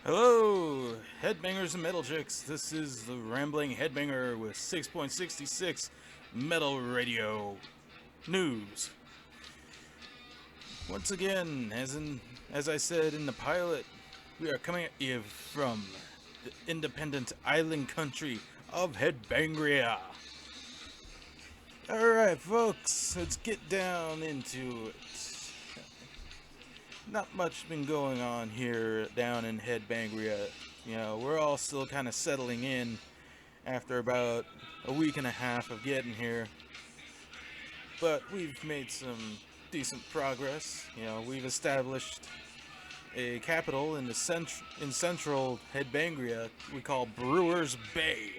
Hello, headbangers and metal chicks. This is the Rambling Headbanger with 6.66 Metal Radio News. Once again, as I said in the pilot, we are coming at you from the independent island country of Headbangria. Alright, folks, let's get down into it. Not much been going on here down in Headbangria. We're all still kind of settling in after about a week and a half of getting here. But we've made some decent progress. We've established a capital in central Headbangria we call Brewers Bay.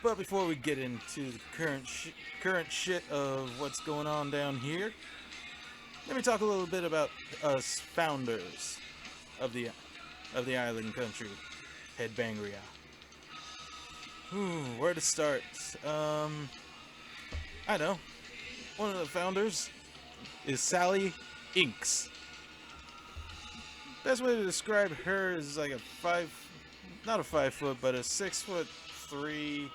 But before we get into the current shit of what's going on down here, let me talk a little bit about us founders of the island country, Headbangria. Where to start? I know. One of the founders is Sally Inks. Best way to describe her is like not a 5 foot, but a 6'3",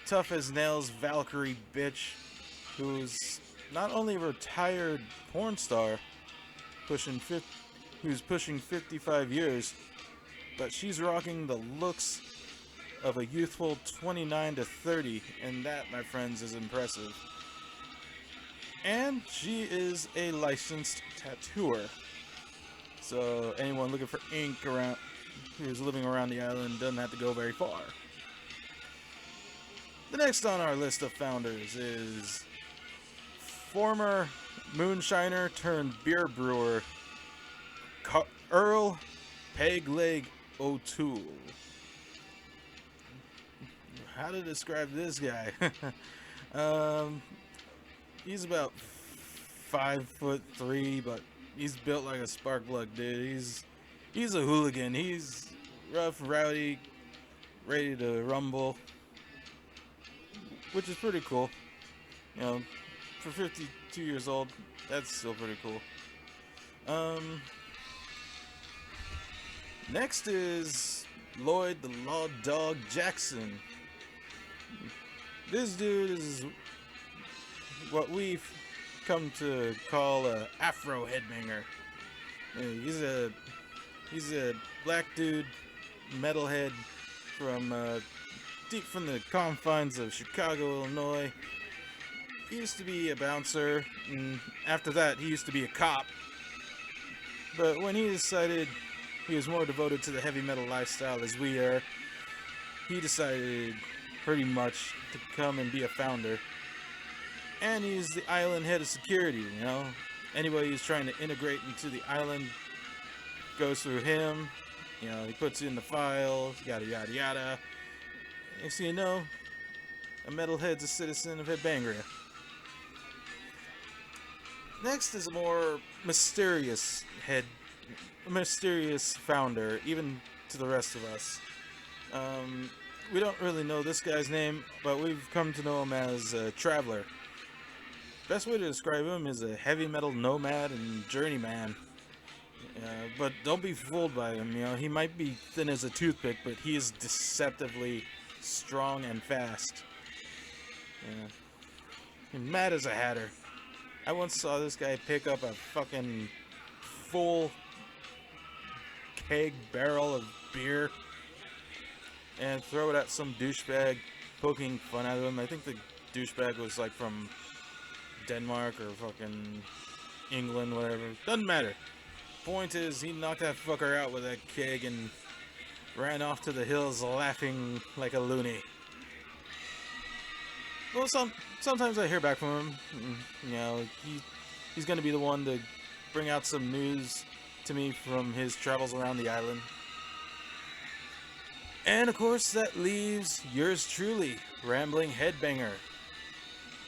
tough as nails Valkyrie bitch, who's not only a retired porn star, who's pushing 55 years, but she's rocking the looks of a youthful 29 to 30, and that, my friends, is impressive. And she is a licensed tattooer. So anyone looking for ink around who's living around the island doesn't have to go very far. The next on our list of founders is former moonshiner turned beer brewer Earl Pegleg O'Toole. How to describe this guy? He's about 5'3", but he's built like a spark plug, dude. He's a hooligan. He's rough, rowdy, ready to rumble, which is pretty cool. For 52 years old, that's still pretty cool. Next is Lloyd the Law Dog Jackson. This dude is what we've come to call a Afro headbanger. He's a black dude, metalhead from deep from the confines of Chicago, Illinois. He used to be a bouncer, and after that, he used to be a cop. But when he decided he was more devoted to the heavy metal lifestyle as we are, he decided pretty much to come and be a founder. And he's the island head of security, Anybody who's trying to integrate into the island goes through him. He puts in the files, yada yada yada. Next thing you know, a metalhead's a citizen of Headbangria. Next is a more mysterious founder, even to the rest of us. We don't really know this guy's name, but we've come to know him as Traveler. Best way to describe him is a heavy metal nomad and journeyman. But don't be fooled by him. He might be thin as a toothpick, but he is deceptively strong and fast. He's mad as a hatter. I once saw this guy pick up a fucking full keg barrel of beer and throw it at some douchebag, poking fun out of him. I think the douchebag was like from Denmark or fucking England, whatever. Doesn't matter. Point is, he knocked that fucker out with that keg and ran off to the hills laughing like a loony. Well, sometimes I hear back from him. He's going to be the one to bring out some news to me from his travels around the island. And of course, that leaves yours truly, Rambling Headbanger,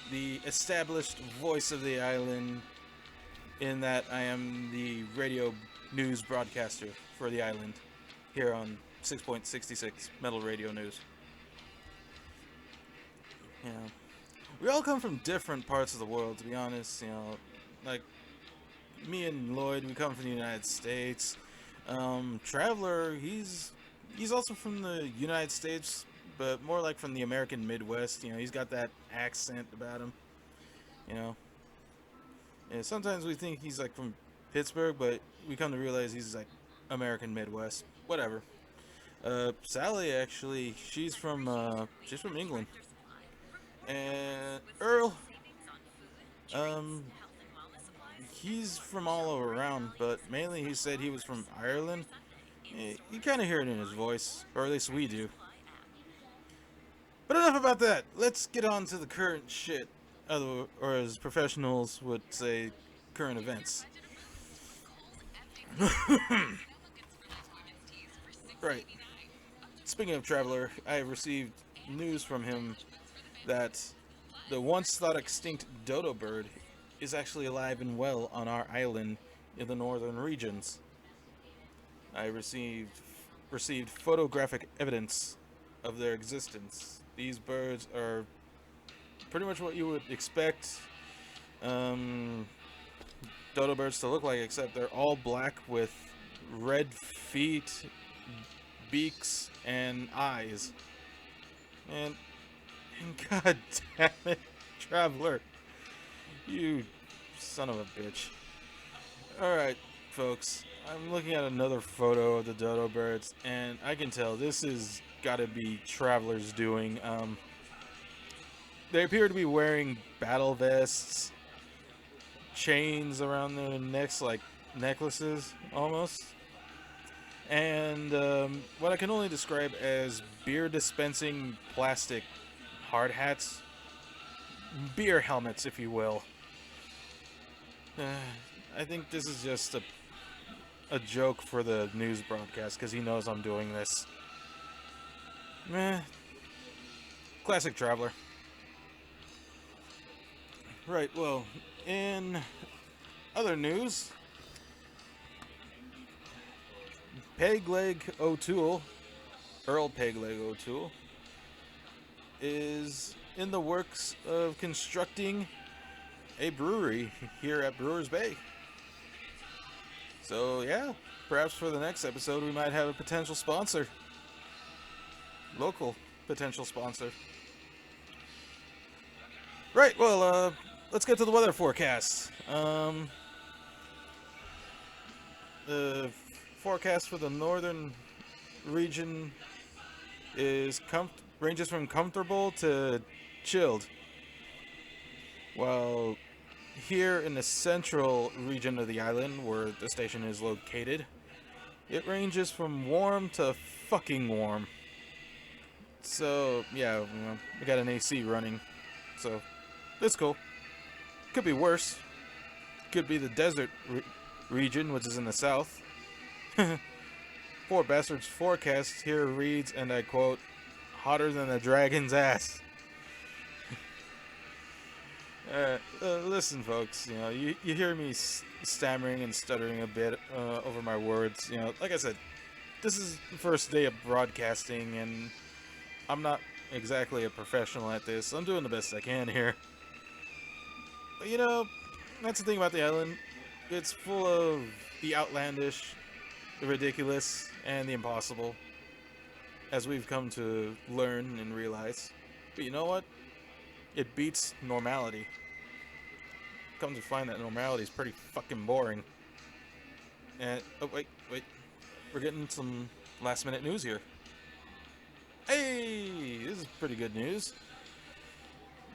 the established voice of the island, in that I am the radio news broadcaster for the island here on 6.66 Metal Radio News. We all come from different parts of the world, to be honest. Like me and Lloyd, we come from the United States. Traveler, he's also from the United States, but more like from the American Midwest. You know, he's got that accent about him. You know, and sometimes we think he's like from Pittsburgh, but we come to realize he's like American Midwest. Whatever. Sally actually, she's from England, and Earl, um, he's from all over around, but mainly he said he was from Ireland. You kind of hear it in his voice, or at least we do. But enough about that. Let's get on to the current shit, or as professionals would say, current events. Right. Speaking of Traveler, I have received news from him that the once thought extinct dodo bird is actually alive and well on our island in the northern regions. I received photographic evidence of their existence. These birds are pretty much what you would expect dodo birds to look like, except they're all black with red feet, beaks, and eyes. And god damn it, Traveler, you son of a bitch. Alright, folks, I'm looking at another photo of the dodo birds, and I can tell this is gotta be Traveler's doing. They appear to be wearing battle vests, chains around their necks like necklaces, almost. And what I can only describe as beer dispensing plastic hard hats. Beer helmets, if you will. I think this is just a joke for the news broadcast because he knows I'm doing this. Classic Traveler. Right, well, in other news, Pegleg O'Toole, Earl Pegleg O'Toole, is in the works of constructing a brewery here at Brewers Bay. So yeah, perhaps for the next episode we might have a potential sponsor. Local potential sponsor. Right, well, let's get to the weather forecast. The forecast for the northern region is ranges from comfortable to chilled. While here in the central region of the island, where the station is located, it ranges from warm to fucking warm. So, yeah, we got an AC running, so that's cool. Could be worse. Could be the desert region, which is in the south. Poor Bastard's forecast here reads, and I quote, hotter than a dragon's ass. Listen, folks, you know, you hear me stammering and stuttering a bit over my words. You know, like I said, this is the first day of broadcasting, and I'm not exactly a professional at this. I'm doing the best I can here. But, you know, that's the thing about the island. It's full of the outlandish, the ridiculous, and the impossible, as we've come to learn and realize. But you know what? It beats normality. Come to find that normality is pretty fucking boring. And, oh, wait. We're getting some last minute news here. Hey, this is pretty good news.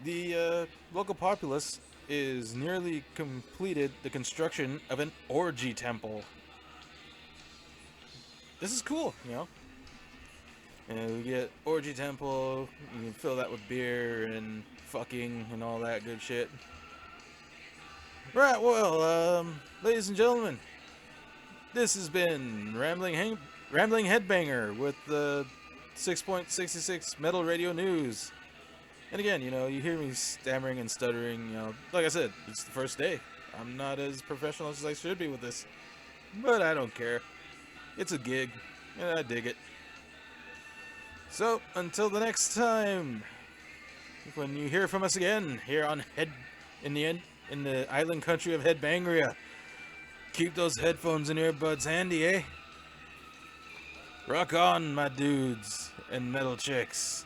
The local populace is nearly completed the construction of an orgy temple. This is cool, you know. And we get orgy temple, you can fill that with beer and fucking and all that good shit. Right, well, ladies and gentlemen, this has been Rambling Headbanger with the 6.66 Metal Radio News. And again, you know, you hear me stammering and stuttering, you know, like I said, it's the first day. I'm not as professional as I should be with this, but I don't care. It's a gig, and I dig it. So, until the next time, when you hear from us again, here on in the island country of Headbangria, keep those headphones and earbuds handy, eh? Rock on, my dudes and metal chicks.